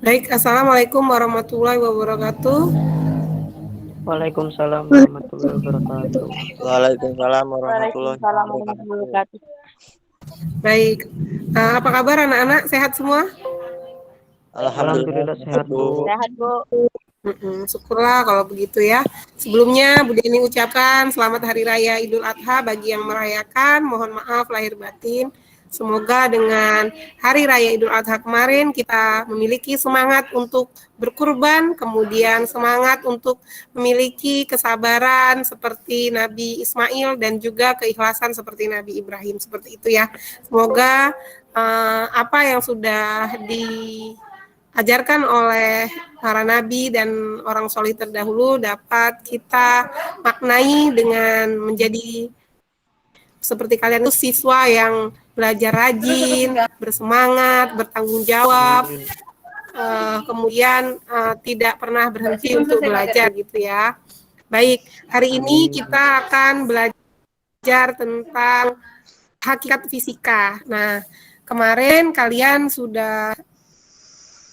Baik, Assalamualaikum warahmatullahi wabarakatuh. Waalaikumsalam warahmatullahi wabarakatuh. Waalaikumsalam warahmatullahi Waalaikumsalam wabarakatuh. warahmatullahi wabarakatuh. Baik, apa kabar anak-anak? Sehat semua? Alhamdulillah sehat, Bu. Sehat, Bu. Syukurlah kalau begitu ya. Sebelumnya Bu Deni ucapkan selamat Hari Raya Idul Adha bagi yang merayakan. Mohon maaf lahir batin. Semoga dengan Hari Raya Idul Adha kemarin kita memiliki semangat untuk berkurban, kemudian semangat untuk memiliki kesabaran seperti Nabi Ismail dan juga keikhlasan seperti Nabi Ibrahim. Seperti itu ya. Semoga apa yang sudah diajarkan oleh para nabi dan orang solih terdahulu dapat kita maknai dengan menjadi seperti kalian itu siswa yang belajar rajin, bersemangat, bertanggung jawab, kemudian tidak pernah berhenti untuk belajar gitu ya. Baik, hari ini kita akan belajar tentang hakikat fisika. Nah, kemarin kalian sudah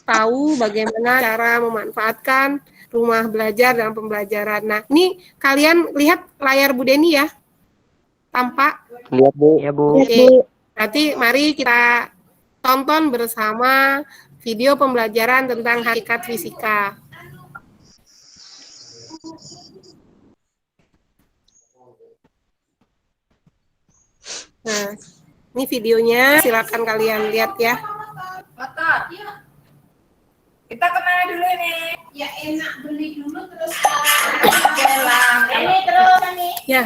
tahu bagaimana cara memanfaatkan rumah belajar dalam pembelajaran. Nah, ini kalian lihat layar Bu Deni ya? Tampak? Lihat, Bu. Ya, Bu. Oke. Berarti mari kita tonton bersama video pembelajaran tentang hakikat fisika. Nah, ini videonya, silakan kalian lihat ya. Motor. Kita kemana dulu nih? Ya enak beli dulu terus jalan. Ini terus nih. Ya.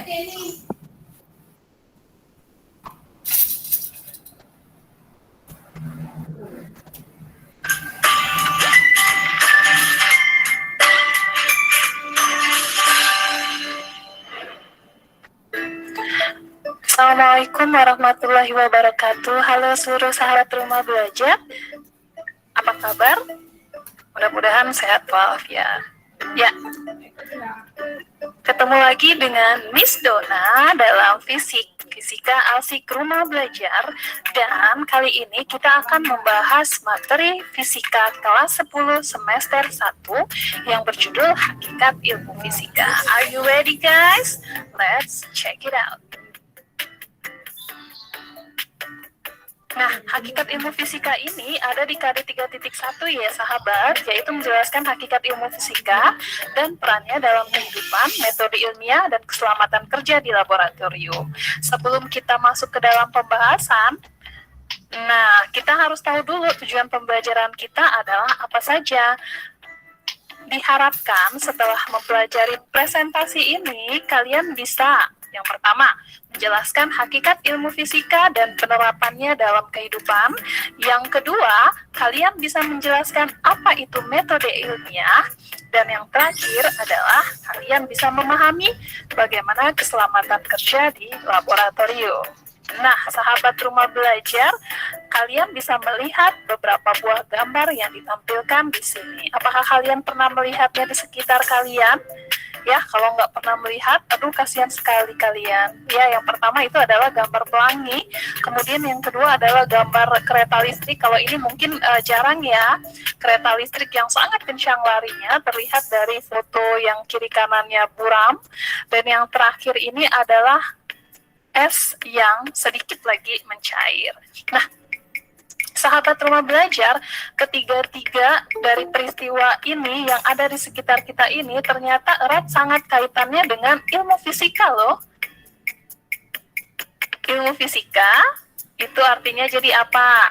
Assalamualaikum warahmatullahi wabarakatuh. Halo seluruh sahabat rumah belajar. Apa kabar? Mudah-mudahan sehat walafiat. Ya, ketemu lagi dengan Miss Dona dalam Fisika Asik Rumah Belajar. Dan kali ini kita akan membahas materi Fisika kelas 10 semester 1 yang berjudul Hakikat Ilmu Fisika. Are you ready, guys? Let's check it out. Nah, hakikat ilmu fisika ini ada di KD 3.1 ya sahabat, yaitu menjelaskan hakikat ilmu fisika dan perannya dalam kehidupan, metode ilmiah, dan keselamatan kerja di laboratorium. Sebelum kita masuk ke dalam pembahasan, nah, kita harus tahu dulu tujuan pembelajaran kita adalah apa saja. Diharapkan setelah mempelajari presentasi ini, kalian bisa yang pertama, menjelaskan hakikat ilmu fisika dan penerapannya dalam kehidupan. Yang kedua, kalian bisa menjelaskan apa itu metode ilmiah. Dan yang terakhir adalah kalian bisa memahami bagaimana keselamatan kerja di laboratorium. Nah, sahabat rumah belajar, kalian bisa melihat beberapa buah gambar yang ditampilkan di sini. Apakah kalian pernah melihatnya di sekitar kalian? Ya, kalau nggak pernah melihat, aduh kasihan sekali kalian. Ya, yang pertama itu adalah gambar pelangi, kemudian yang kedua adalah gambar kereta listrik. Kalau ini mungkin jarang ya, kereta listrik yang sangat kencang larinya, terlihat dari foto yang kiri kanannya buram. Dan yang terakhir ini adalah es yang sedikit lagi mencair. Nah, sahabat rumah belajar, ketiga-tiga dari peristiwa ini yang ada di sekitar kita ini ternyata erat sangat kaitannya dengan ilmu fisika loh. Ilmu fisika itu artinya jadi apa?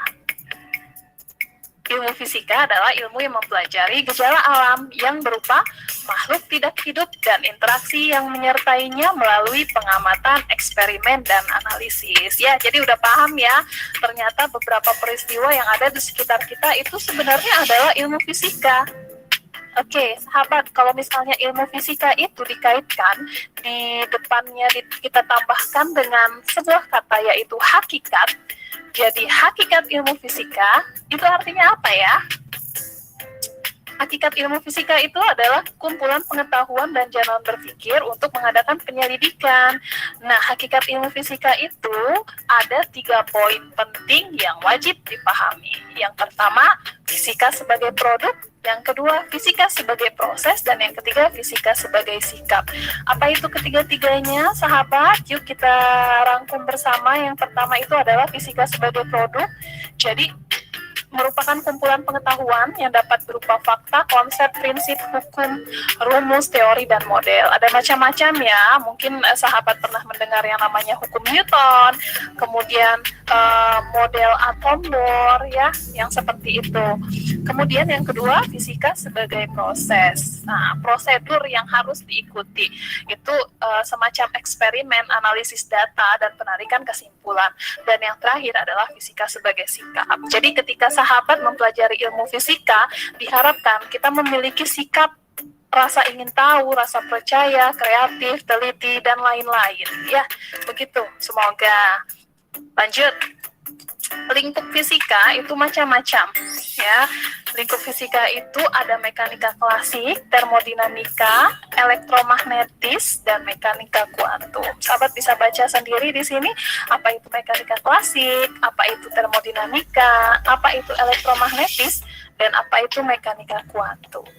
Ilmu fisika adalah ilmu yang mempelajari gejala alam yang berupa makhluk tidak hidup dan interaksi yang menyertainya melalui pengamatan, eksperimen, dan analisis. Ya, jadi udah paham ya, ternyata beberapa peristiwa yang ada di sekitar kita itu sebenarnya adalah ilmu fisika. Oke, sahabat, kalau misalnya ilmu fisika itu dikaitkan, di depannya kita tambahkan dengan sebuah kata yaitu hakikat. Jadi hakikat ilmu fisika itu artinya apa ya? Hakikat ilmu fisika itu adalah kumpulan pengetahuan dan jalan berpikir untuk mengadakan penyelidikan. Nah, hakikat ilmu fisika itu ada 3 poin penting yang wajib dipahami. Yang pertama, fisika sebagai produk. Yang kedua, fisika sebagai proses. Dan yang ketiga, fisika sebagai sikap. Apa itu ketiga-tiganya, sahabat? Yuk kita rangkum bersama. Yang pertama itu adalah fisika sebagai produk. Jadi, merupakan kumpulan pengetahuan yang dapat berupa fakta, konsep, prinsip, hukum, rumus, teori, dan model. Ada macam-macam ya, mungkin sahabat pernah mendengar yang namanya hukum Newton, kemudian model atom Bohr ya, yang seperti itu. Kemudian yang kedua, fisika sebagai proses. Nah, prosedur yang harus diikuti itu semacam eksperimen, analisis data, dan penarikan kesimpulan. Dan yang terakhir adalah fisika sebagai sikap. Jadi ketika sahabat mempelajari ilmu fisika, diharapkan kita memiliki sikap rasa ingin tahu, rasa percaya, kreatif, teliti, dan lain-lain. Ya, begitu. Semoga. Lanjut. Lingkup fisika itu macam-macam. Ya, lingkup fisika itu ada mekanika klasik, termodinamika, elektromagnetis, dan mekanika kuantum. Sahabat bisa baca sendiri di sini apa itu mekanika klasik, apa itu termodinamika, apa itu elektromagnetis, dan apa itu mekanika kuantum.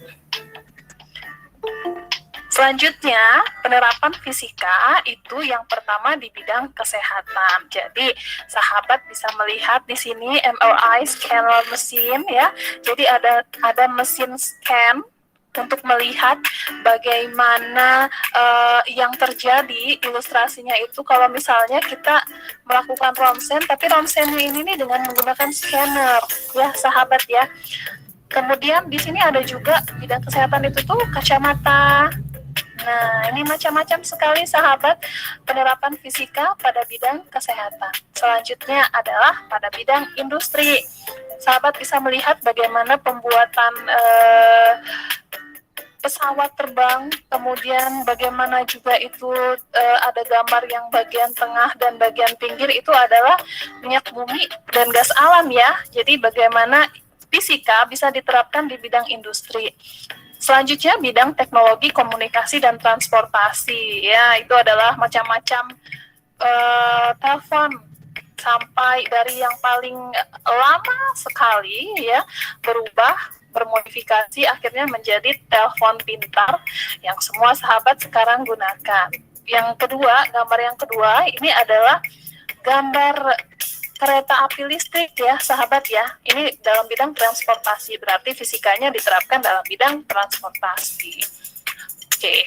Selanjutnya, penerapan fisika itu yang pertama di bidang kesehatan. Jadi, sahabat bisa melihat di sini MRI scanner mesin ya. Jadi ada mesin scan untuk melihat bagaimana yang terjadi. Ilustrasinya itu kalau misalnya kita melakukan ronsen, tapi ronsennya ini nih dengan menggunakan scanner ya, sahabat ya. Kemudian di sini ada juga bidang kesehatan itu tuh kacamata. Nah, ini macam-macam sekali sahabat penerapan fisika pada bidang kesehatan. Selanjutnya adalah pada bidang industri. Sahabat bisa melihat bagaimana pembuatan pesawat terbang, kemudian bagaimana juga itu ada gambar yang bagian tengah dan bagian pinggir itu adalah minyak bumi dan gas alam ya. Jadi bagaimana fisika bisa diterapkan di bidang industri. Selanjutnya bidang teknologi, komunikasi, dan transportasi. Ya, itu adalah macam-macam telepon, sampai dari yang paling lama sekali ya berubah, bermodifikasi, akhirnya menjadi telepon pintar yang semua sahabat sekarang gunakan. Yang kedua, gambar yang kedua ini adalah gambar kereta api listrik ya sahabat ya. Ini dalam bidang transportasi, berarti fisikanya diterapkan dalam bidang transportasi. Oke.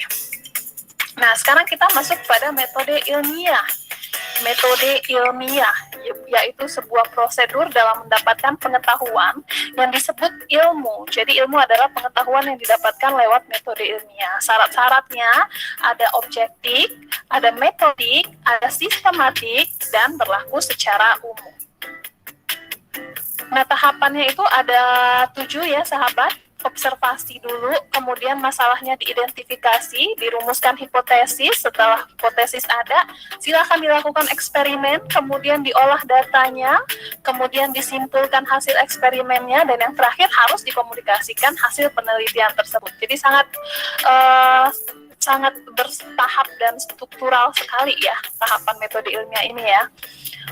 Nah, sekarang kita masuk pada metode ilmiah. Metode ilmiah yaitu sebuah prosedur dalam mendapatkan pengetahuan yang disebut ilmu. Jadi ilmu adalah pengetahuan yang didapatkan lewat metode ilmiah. Syarat-syaratnya ada objektif, ada metodik, ada sistematik, dan berlaku secara umum. Nah, tahapannya itu ada 7 ya sahabat. Observasi dulu, kemudian masalahnya diidentifikasi, dirumuskan hipotesis. Setelah hipotesis ada, silakan dilakukan eksperimen, kemudian diolah datanya, kemudian disimpulkan hasil eksperimennya, dan yang terakhir harus dikomunikasikan hasil penelitian tersebut. Jadi sangat bertahap dan struktural sekali ya tahapan metode ilmiah ini ya.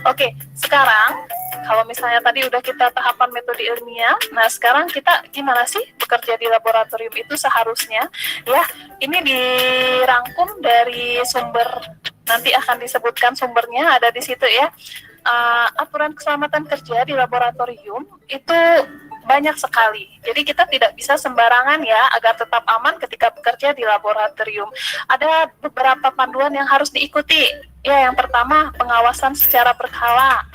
Oke, sekarang kalau misalnya tadi udah kita tahapan metode ilmiah, nah sekarang kita gimana sih bekerja di laboratorium itu seharusnya? Ya, ini dirangkum dari sumber, nanti akan disebutkan sumbernya ada di situ ya. Aturan keselamatan kerja di laboratorium itu banyak sekali. Jadi kita tidak bisa sembarangan ya agar tetap aman ketika bekerja di laboratorium. Ada beberapa panduan yang harus diikuti. Ya, yang pertama pengawasan secara berkala.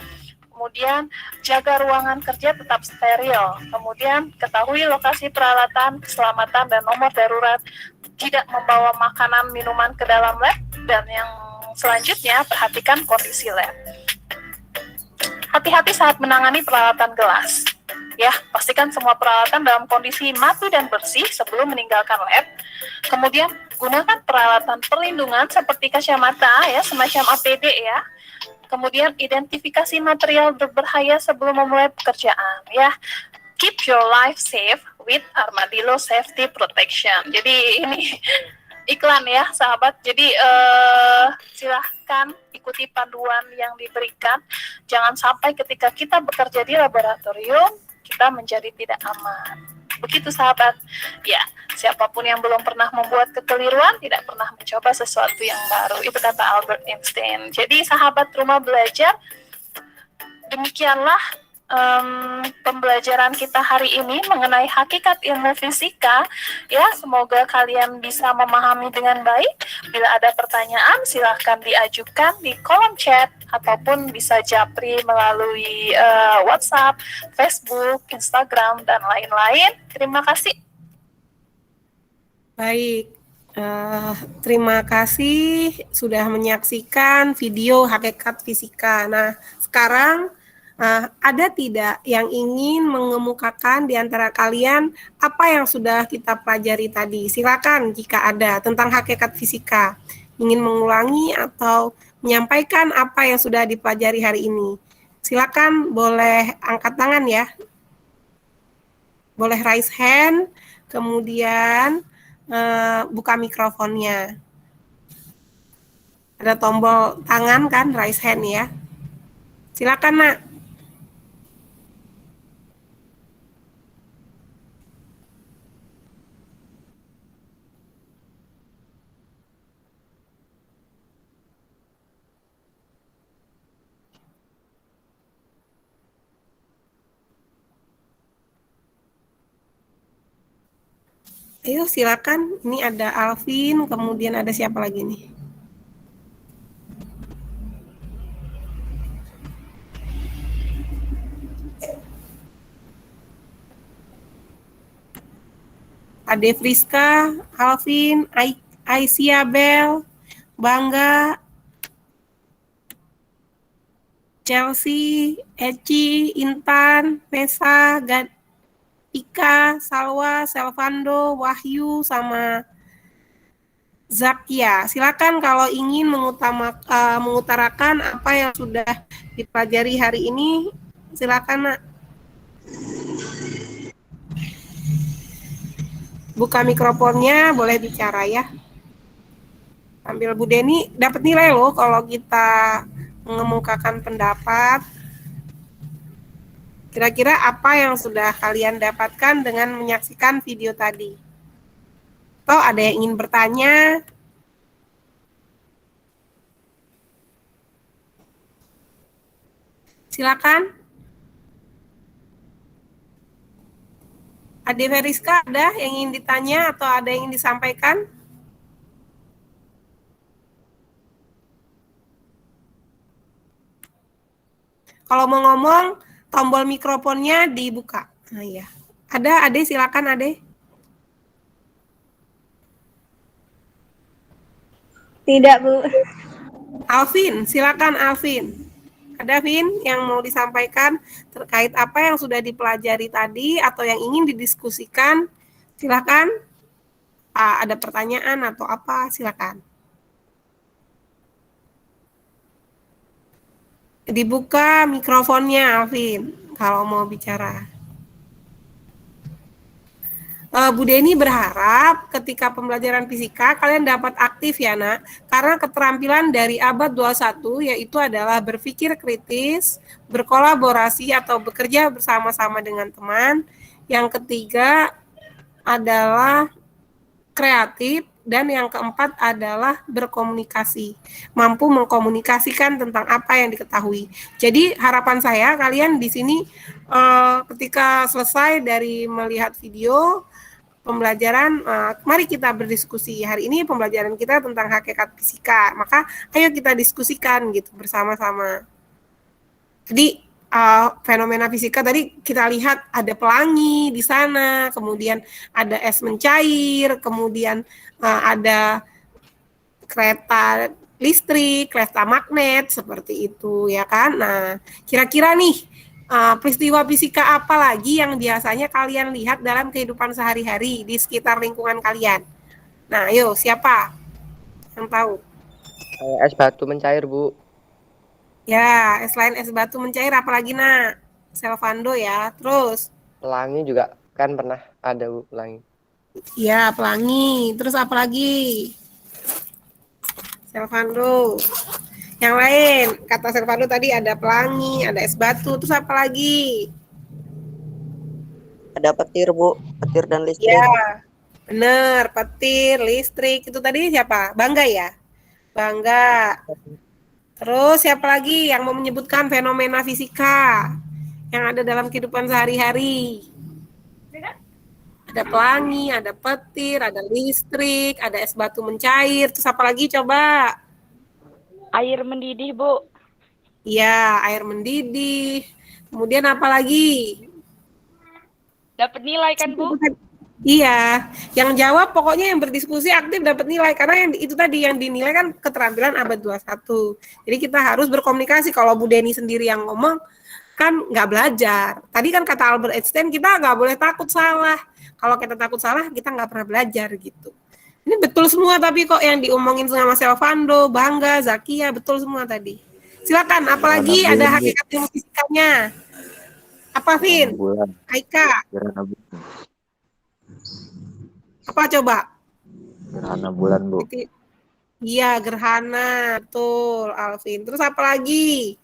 Kemudian jaga ruangan kerja tetap steril. Kemudian ketahui lokasi peralatan, keselamatan, dan nomor darurat. Tidak membawa makanan, minuman ke dalam lab. Dan yang selanjutnya perhatikan kondisi lab. Hati-hati saat menangani peralatan gelas. Ya, pastikan semua peralatan dalam kondisi mati dan bersih sebelum meninggalkan lab. Kemudian gunakan peralatan perlindungan seperti kacamata ya, semacam APD ya. Kemudian identifikasi material berbahaya sebelum memulai pekerjaan ya. Keep your life safe with Armadillo Safety Protection. Jadi ini iklan ya sahabat. Jadi silahkan ikuti panduan yang diberikan. Jangan sampai ketika kita bekerja di laboratorium kita menjadi tidak aman. Begitu sahabat. Ya, siapapun yang belum pernah membuat kekeliruan tidak pernah mencoba sesuatu yang baru. Itu kata Albert Einstein. Jadi sahabat rumah belajar, demikianlah pembelajaran kita hari ini mengenai hakikat ilmu fisika. Ya, semoga kalian bisa memahami dengan baik. Bila ada pertanyaan silahkan diajukan di kolom chat ataupun bisa japri melalui WhatsApp, Facebook, Instagram, dan lain-lain. Terima kasih. Baik, terima kasih sudah menyaksikan video hakikat fisika. Nah, sekarang ada tidak yang ingin mengemukakan di antara kalian apa yang sudah kita pelajari tadi? Silakan jika ada tentang hakikat fisika. Ingin mengulangi atau menyampaikan apa yang sudah dipelajari hari ini. Silakan boleh angkat tangan ya. Boleh raise hand, kemudian buka mikrofonnya. Ada tombol tangan kan, raise hand ya. Silakan, Nak. Ayo silakan, ini ada Alvin, kemudian ada siapa lagi nih? Ade Friska, Alvin, Aisyah Bel, Bangga, Chelsea, Eci, Intan, Pesa, Ika, Salwa, Selvando, Wahyu, sama Zakia. Silakan kalau ingin mengutarakan apa yang sudah dipelajari hari ini, silakan, Nak. Buka mikrofonnya, boleh bicara ya. Sambil Bu Deni dapat nilai loh kalau kita mengemukakan pendapat. Kira-kira apa yang sudah kalian dapatkan dengan menyaksikan video tadi? Atau ada yang ingin bertanya? Silakan. Ade Veriska, ada yang ingin ditanya atau ada yang ingin disampaikan? Kalau mau ngomong, tombol mikrofonnya dibuka. Nah, ya. Ada, Ade, silakan, Ade. Tidak, Bu. Alvin, silakan Alvin. Ada, Vin, yang mau disampaikan terkait apa yang sudah dipelajari tadi atau yang ingin didiskusikan? Silakan. Ada pertanyaan atau apa? Silakan. Dibuka mikrofonnya, Alvin, kalau mau bicara. Bu Deni berharap ketika pembelajaran fisika kalian dapat aktif ya, Nak, karena keterampilan dari abad 21 yaitu adalah berpikir kritis, berkolaborasi atau bekerja bersama-sama dengan teman. Yang ketiga adalah kreatif, dan yang keempat adalah berkomunikasi, mampu mengkomunikasikan tentang apa yang diketahui. Jadi harapan saya kalian di sini ketika selesai dari melihat video pembelajaran, mari kita berdiskusi. Hari ini pembelajaran kita tentang hakikat fisika, maka ayo kita diskusikan gitu bersama-sama. Jadi fenomena fisika tadi kita lihat ada pelangi di sana, kemudian ada es mencair, kemudian ada kereta listrik, kereta magnet, seperti itu ya kan. Nah, kira-kira nih peristiwa fisika apa lagi yang biasanya kalian lihat dalam kehidupan sehari-hari di sekitar lingkungan kalian? Nah, ayo siapa yang tahu? Es batu mencair, Bu. Ya, selain es batu mencair, apalagi, Nak? Selvando ya, terus? Pelangi juga kan pernah Ada Bu, pelangi. Ya, pelangi. Terus apa lagi? Selvando. Yang lain, kata Selvando tadi ada pelangi, ada es batu. Terus apa lagi? Ada petir, Bu. Petir dan listrik. Ya, bener. Petir, listrik. Itu tadi siapa? Bangga ya? Bangga. Terus siapa lagi yang mau menyebutkan fenomena fisika yang ada dalam kehidupan sehari-hari? Ada pelangi, ada petir, ada listrik, ada es batu mencair. Terus apa lagi coba? Air mendidih, Bu. Iya, air mendidih. Kemudian apa lagi? Dapat nilai kan, Bu? Iya, yang jawab pokoknya yang berdiskusi aktif dapat nilai karena yang itu tadi yang dinilai kan keterampilan abad 21. Jadi kita harus berkomunikasi. Kalau Bu Deni sendiri yang ngomong kan nggak belajar. Tadi kan kata Albert Einstein kita nggak boleh takut salah. Kalau kita takut salah kita nggak pernah belajar gitu. Ini betul semua tapi kok yang diomongin sama Selvando, Bangga, Zakia betul semua tadi. Silakan, apalagi ada hakikat ilmu fisikanya. Apa Vin? Aika. Apa coba? Gerhana bulan, Bu. Iya, gerhana. Betul, Alvin. Terus apa lagi?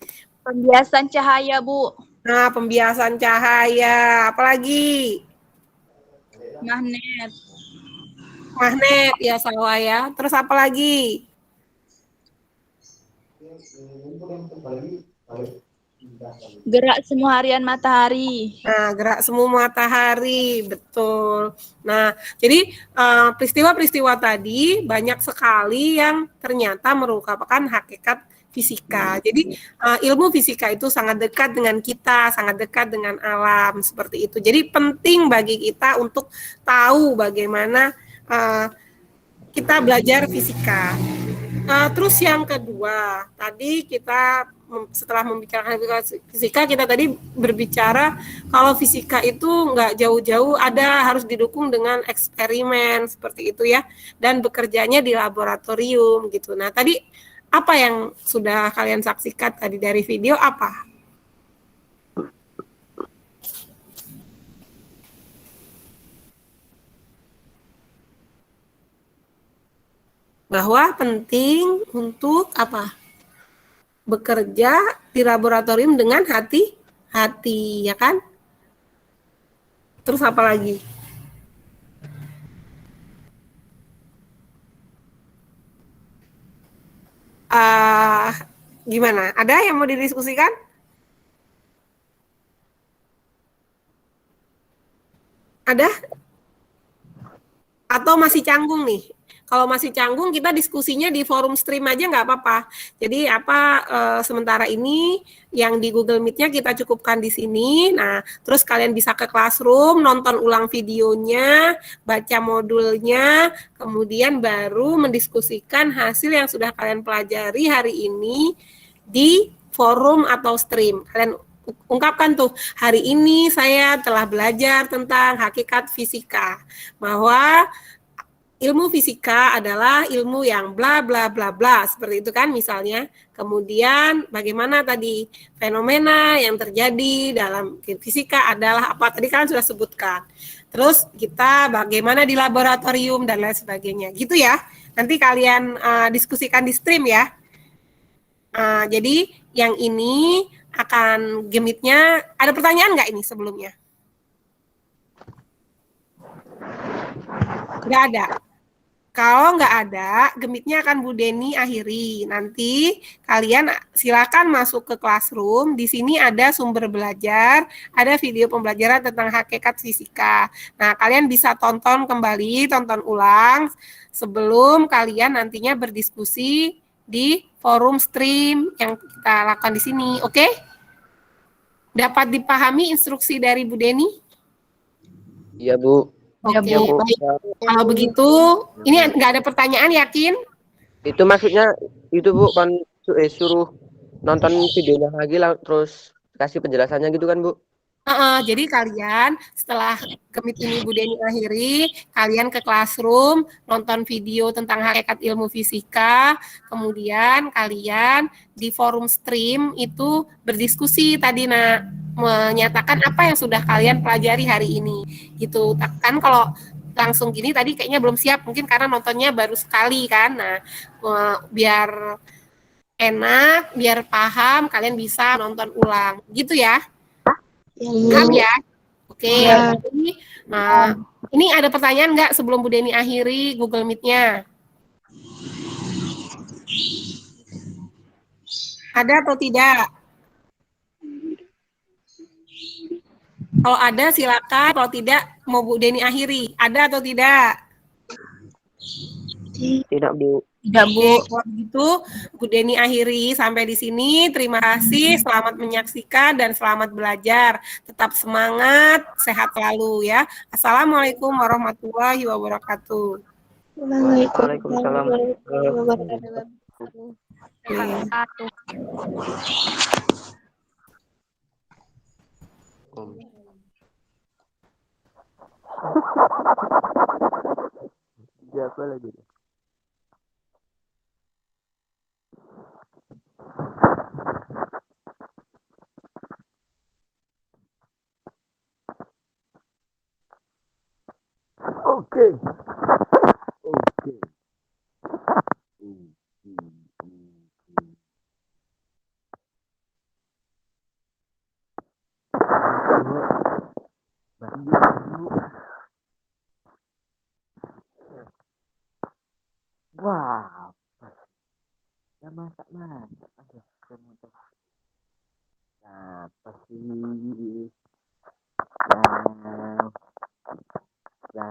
Pembiasan cahaya, Bu. Nah, pembiasan cahaya. Apa lagi? Magnet. Magnet, ya sawah ya. Terus apa lagi? Gerak semu harian matahari. Nah, gerak semu matahari, betul. Nah, jadi peristiwa-peristiwa tadi banyak sekali yang ternyata merupakan hakikat fisika. Jadi ilmu fisika itu sangat dekat dengan kita, sangat dekat dengan alam, seperti itu. Jadi penting bagi kita untuk tahu bagaimana kita belajar fisika. Terus yang kedua, tadi kita setelah membicarakan fisika, kita tadi berbicara kalau fisika itu nggak jauh-jauh, harus didukung dengan eksperimen seperti itu ya, dan bekerjanya di laboratorium gitu. Nah tadi apa yang sudah kalian saksikan tadi dari video apa? Bahwa penting untuk apa? Bekerja di laboratorium dengan hati-hati, ya kan? Terus apa lagi? Gimana? Ada yang mau didiskusikan? Ada? Atau masih canggung nih? Kalau masih canggung, kita diskusinya di forum stream aja nggak apa-apa. Jadi sementara ini yang di Google Meet-nya kita cukupkan di sini. Nah, terus kalian bisa ke Classroom, nonton ulang videonya, baca modulnya, kemudian baru mendiskusikan hasil yang sudah kalian pelajari hari ini di forum atau stream. Kalian ungkapkan tuh, hari ini saya telah belajar tentang hakikat fisika, bahwa ilmu fisika adalah ilmu yang bla bla bla bla, seperti itu kan misalnya. Kemudian bagaimana tadi fenomena yang terjadi dalam fisika adalah apa, tadi kalian sudah sebutkan. Terus kita bagaimana di laboratorium dan lain sebagainya gitu ya. Nanti kalian diskusikan di stream ya. Jadi yang ini akan Gemitnya, ada pertanyaan nggak ini sebelumnya? Nggak ada. Kalau nggak ada, Gemitnya akan Bu Deni akhiri. Nanti kalian silakan masuk ke Classroom. Di sini ada sumber belajar, ada video pembelajaran tentang hakikat fisika. Nah, kalian bisa tonton kembali, tonton ulang sebelum kalian nantinya berdiskusi di forum stream yang kita lakukan di sini. Oke? Dapat dipahami instruksi dari Bu Deni? Iya, Bu. Oke, baik. Kalau begitu, ini nggak ada pertanyaan, yakin? Itu maksudnya itu Bu kan suruh nonton videonya lagi lah, terus kasih penjelasannya gitu kan Bu? Jadi kalian setelah Gemit ini Bu Deni akhiri, kalian ke classroom, nonton video tentang hakikat ilmu fisika, kemudian kalian di forum stream itu berdiskusi tadi menyatakan apa yang sudah kalian pelajari hari ini. Gitu. Kan kalau langsung gini tadi kayaknya belum siap, mungkin karena nontonnya baru sekali kan. Nah, biar enak, biar paham, kalian bisa nonton ulang. Gitu ya. Paham ya? Oke. Ini ada pertanyaan nggak sebelum Bu Deni akhiri Google Meet-nya? Ada atau tidak? Kalau ada silakan, kalau tidak mau Bu Deni akhiri. Ada atau tidak? Tidak, Bu. Tidak, Bu. Kalau begitu, Bu Deni akhiri sampai di sini. Terima kasih, selamat menyaksikan dan selamat belajar. Tetap semangat, sehat selalu ya. Assalamualaikum warahmatullahi wabarakatuh. Waalaikumsalam. Siapa lagi? Oke. Wah, ya masak. Aduh, apa sih? Ya.